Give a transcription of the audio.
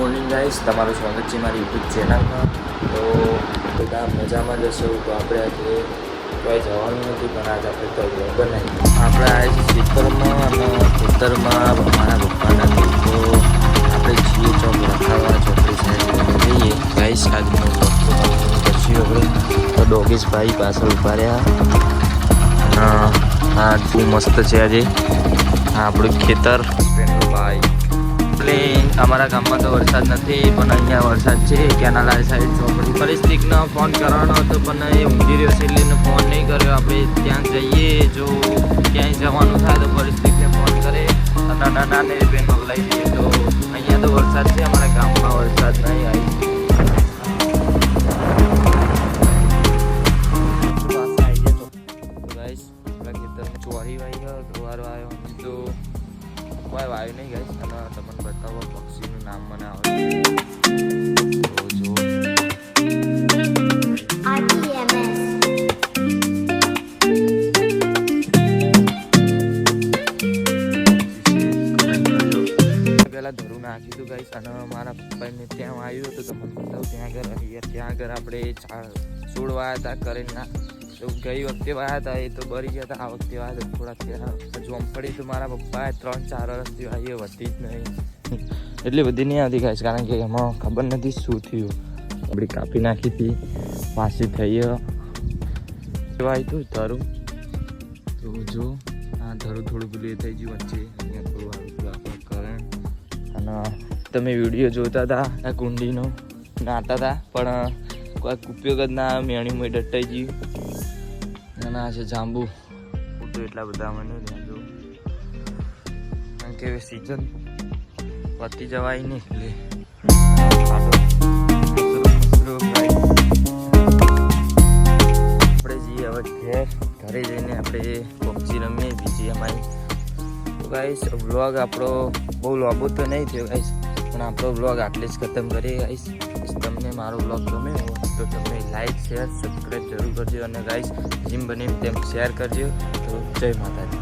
Morning guys, તમારું સ્વાગત છે મારી યુટ્યુબ ચેનલમાં. તો બધા મજામાં જશો. તો આપણે આજે કોઈ જવાનું નથી, પણ આજે આપણે તો બ્લોગ બનાવી. આપણે આજે ખેતરમાં અને ખેતરમાં મારા પપ્પા નથી, તો આપણે છીએ ચોક રખાવા ચોકડી સાઈડ જઈએ. ગાઈસ આજનો બ્લોગ તો પછી હવે તો ડોગેશભાઈ પાછળ ઉભા રહ્યા. હા શું મસ્ત છે આજે આપણું ખેતર. ભાઈ અમારા ગામમાં તો વરસાદ નથી, પણ અહીંયા વરસાદ છે. કેનાલા સાઈડ ચોકડી પરિસ્થિતિનો ફોન કરવાનો હતો, પણ એ ઊંઘી રહ્યો છે એટલે ફોન નહીં કર્યો. આપણે ત્યાં જઈએ, જો ક્યાંય જવાનું થાય તો પરિસ્થિતિને ફોન કરે અને નાને બેન લઈ દઈએ. તો અહીંયા તો વરસાદ છે, અમારા ગામમાં વરસાદ નહીં આવી. ચોરી વાય ગવારો આવ્યો તો કોઈ વાયું નહીં ગાઈસ. અને તમને બતાવો પક્ષીનું નામ મને આવડે તો જો પહેલાં ધરું નાખ્યું હતું ગાઈસ. અને મારા પપ્પાને ત્યાં આવ્યું હતું, તમને બતાવું. ત્યાં આગળ આપણે છોડ વાયા હતા કરીને. તો ગઈ વખતે વાયા હતા એ તો બરી ગયા હતા, આ વખતે વાયા હતા થોડા ત્યાં જોમફળી. તો મારા પપ્પાએ 3-4 વર્ષથી વાવી, એ વધી જ નહીં, એટલી બધી નહીં આવતી ગાઈસ, કારણ કે એમાં ખબર નથી શું થયું. આપણી કાપી નાખી હતી, પાછી થઈ વાય તું ધરું. તો જો આ ધરું થોડું પેલું એ થઈ ગયું વચ્ચે, અહીંયા થોડું આવ્યું આપણે કરંટ. અને તમે વિડીયો જોતા હતા આ કુંડીનો નાતા હતા, પણ કોઈ ઉપયોગ જ ના મેણી મેં ડટાઈ ગયું. અને આ છે જાંબુ ફૂટો એટલા બધા મને જાંબુ, કારણ કે સિઝન પતી જવાય નહીં એટલે આપણે જઈએ હવે ઘરે જઈને આપણે પબજી રમીએ BGMI. તો ગાઈસ વ્લોગ આપણો બહુ લાંબો તો નહીં થયો ગાઈસ, પણ આપણો વ્લોગ આટલે જ ખતમ કરીએ ગાઈસ. તમને મારો વ્લોગ ગમે તો તમે લાઈક શેર સબસ્ક્રાઈબ જરૂર કરજો. અને ગાઈસ જેમ બને તેમ શેર કરજો. તો જય માતાજી.